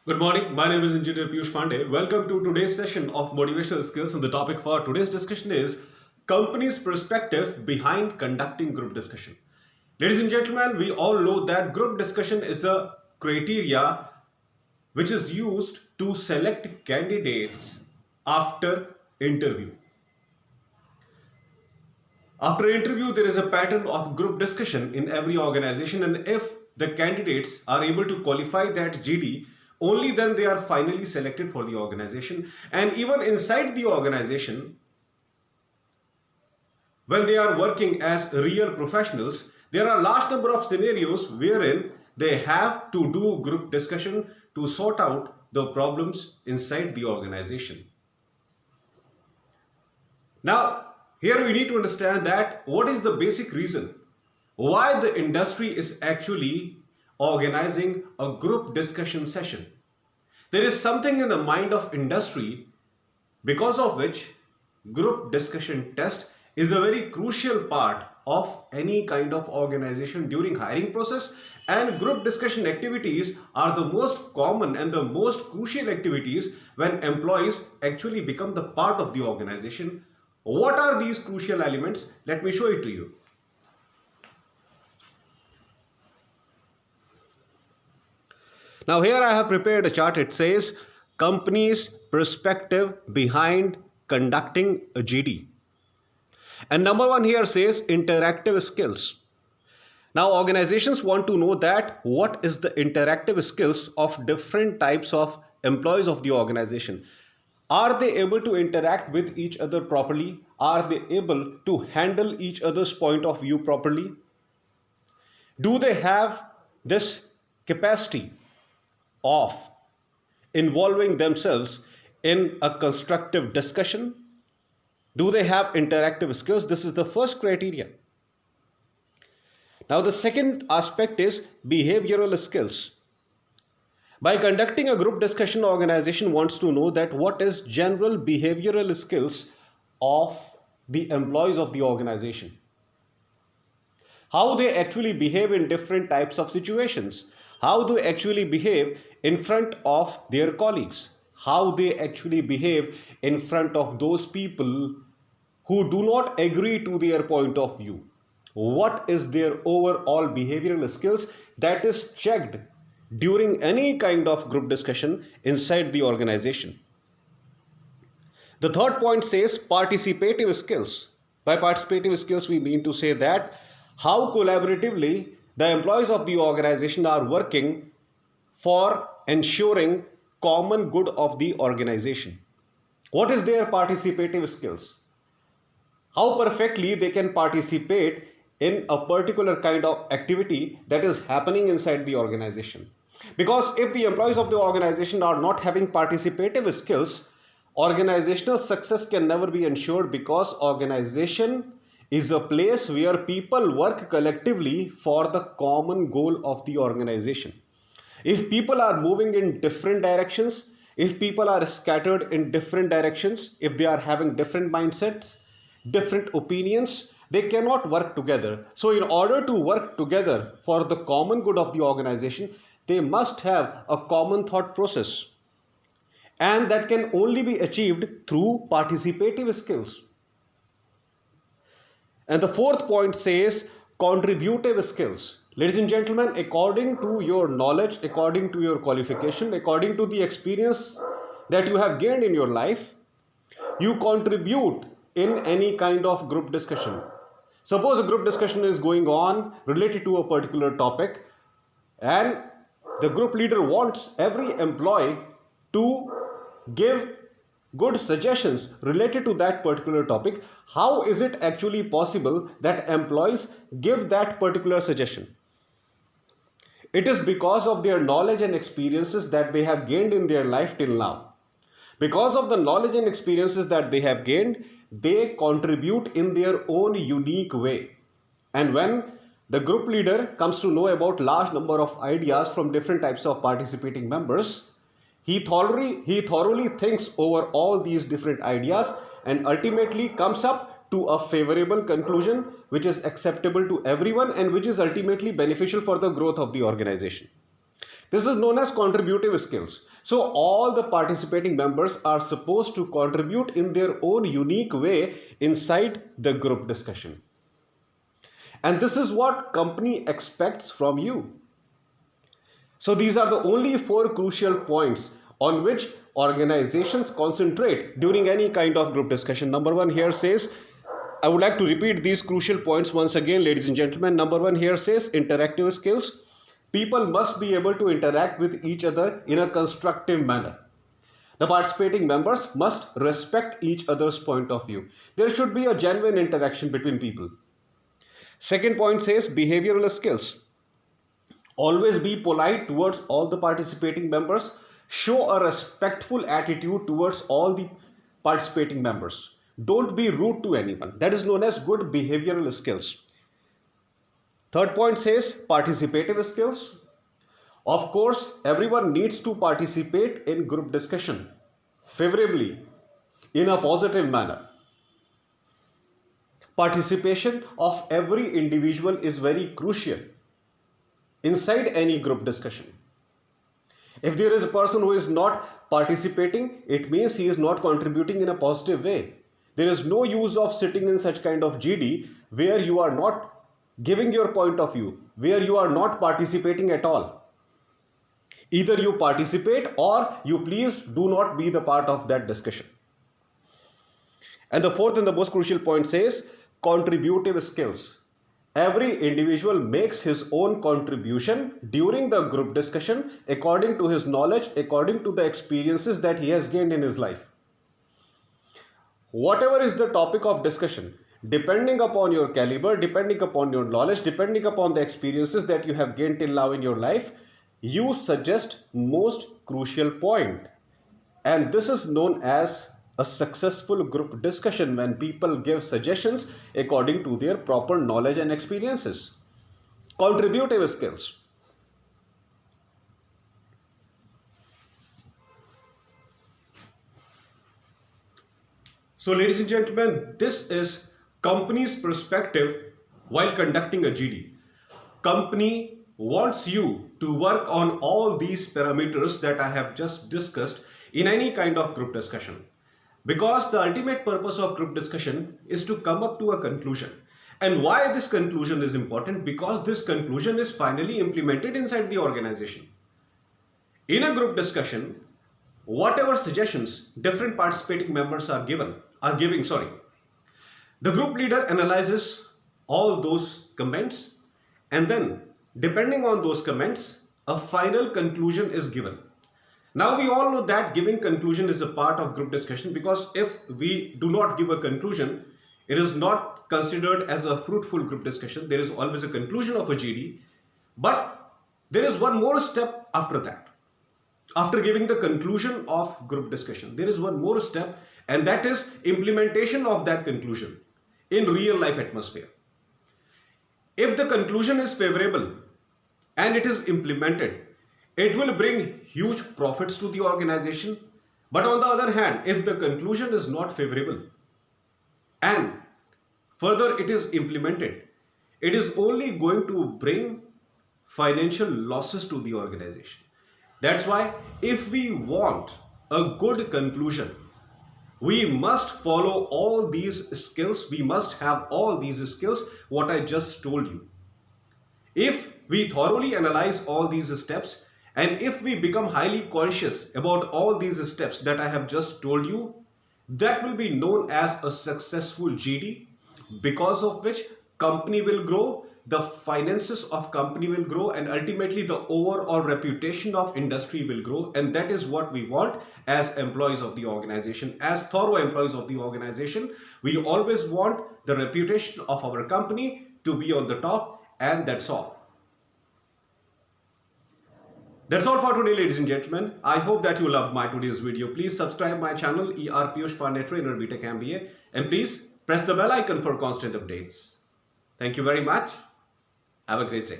Good morning. My name is Engineer Piyush Pandey. Welcome to today's session of Motivational Skills. And the topic for today's discussion is company's perspective behind conducting group discussion. Ladies and gentlemen, we all know that group discussion is a criteria which is used to select candidates after interview. After interview, there is a pattern of group discussion in every organization, and if the candidates are able to qualify that GD, only then they are finally selected for the organization. And even inside the organization, when they are working as real professionals, there are a large number of scenarios wherein they have to do group discussion to sort out the problems inside the organization. Now, here we need to understand that what is the basic reason why the industry is actually organizing a group discussion session. There is something in the mind of industry because of which group discussion test is a very crucial part of any kind of organization during hiring process, and group discussion activities are the most common and the most crucial activities when employees actually become the part of the organization. What are these crucial elements? Let me show it to you. Now here I have prepared a chart. It says company's perspective behind conducting a GD. And number one here says interactive skills. Now organizations want to know that what is the interactive skills of different types of employees of the organization. Are they able to interact with each other properly? Are they able to handle each other's point of view properly? Do they have this capacity of involving themselves in a constructive discussion? Do they have interactive skills? This is the first criteria. Now the second aspect is behavioral skills. By conducting a group discussion, organization wants to know that what is general behavioral skills of the employees of the organization. How they actually behave in different types of situations. How they actually behave in front of their colleagues. How they actually behave in front of those people who do not agree to their point of view. What is their overall behavioral skills that is checked during any kind of group discussion inside the organization. The third point says participative skills. By participative skills, we mean to say that how collaboratively the employees of the organization are working for ensuring common good of the organization. What is their participative skills? How perfectly they can participate in a particular kind of activity that is happening inside the organization. Because if the employees of the organization are not having participative skills, organizational success can never be ensured, because organization is a place where people work collectively for the common goal of the organization. If people are moving in different directions, if people are scattered in different directions, if they are having different mindsets, different opinions, they cannot work together. So in order to work together for the common good of the organization, they must have a common thought process, and that can only be achieved through participative skills. And the fourth point says contributive skills. Ladies and gentlemen, according to your knowledge, according to your qualification, according to the experience that you have gained in your life, you contribute in any kind of group discussion. Suppose a group discussion is going on related to a particular topic, and the group leader wants every employee to give good suggestions related to that particular topic. How is it actually possible that employees give that particular suggestion? It is because of their knowledge and experiences that they have gained in their life till now. Because of the knowledge and experiences that they have gained, they contribute in their own unique way. And when the group leader comes to know about large number of ideas from different types of participating members, he thoroughly thinks over all these different ideas and ultimately comes up to a favorable conclusion which is acceptable to everyone and which is ultimately beneficial for the growth of the organization. This is known as contributive skills. So all the participating members are supposed to contribute in their own unique way inside the group discussion. And this is what company expects from you. So these are the only 4 crucial points on which organizations concentrate during any kind of group discussion. Number 1 here says, I would like to repeat these crucial points once again, ladies and gentlemen. Number 1 here says interactive skills. People must be able to interact with each other in a constructive manner. The participating members must respect each other's point of view. There should be a genuine interaction between people. Second point says behavioral skills. Always be polite towards all the participating members. Show a respectful attitude towards all the participating members. Don't be rude to anyone. That is known as good behavioral skills. Third point says participative skills. Of course, everyone needs to participate in group discussion favorably, in a positive manner. Participation of every individual is very crucial inside any group discussion. If there is a person who is not participating, it means he is not contributing in a positive way. There is no use of sitting in such kind of GD where you are not giving your point of view, where you are not participating at all. Either you participate or you please do not be the part of that discussion. And the fourth and the most crucial point says contributive skills. Every individual makes his own contribution during the group discussion according to his knowledge, according to the experiences that he has gained in his life. Whatever is the topic of discussion, depending upon your caliber, depending upon your knowledge, depending upon the experiences that you have gained till now in your life, you suggest most crucial point. And this is known as a successful group discussion, when people give suggestions according to their proper knowledge and experiences. Contributive skills. So ladies and gentlemen, this is company's perspective while conducting a GD. Company wants you to work on all these parameters that I have just discussed in any kind of group discussion. Because the ultimate purpose of group discussion is to come up to a conclusion. And why this conclusion is important? Because this conclusion is finally implemented inside the organization. In a group discussion, whatever suggestions different participating members are giving, the group leader analyzes all those comments, and then depending on those comments, a final conclusion is given. Now we all know that giving conclusion is a part of group discussion, because if we do not give a conclusion, it is not considered as a fruitful group discussion. There is always a conclusion of a GD, but there is one more step after that. After giving the conclusion of group discussion, there is one more step, and that is implementation of that conclusion in real life atmosphere. If the conclusion is favorable and it is implemented, it will bring huge profits to the organization. But on the other hand, if the conclusion is not favorable and further it is implemented, it is only going to bring financial losses to the organization. That's why if we want a good conclusion, we must follow all these skills. We must have all these skills, what I just told you. If we thoroughly analyze all these steps, and if we become highly conscious about all these steps that I have just told you, that will be known as a successful GD, because of which company will grow, the finances of company will grow, and ultimately the overall reputation of industry will grow. And that is what we want as employees of the organization, as thorough employees of the organization. We always want the reputation of our company to be on the top, and that's all. That's all for today, ladies and gentlemen. I hope that you loved my today's video. Please subscribe my channel, ER Piyush Pandey, Trainer BTech MBA, and please press the bell icon for constant updates. Thank you very much. Have a great day.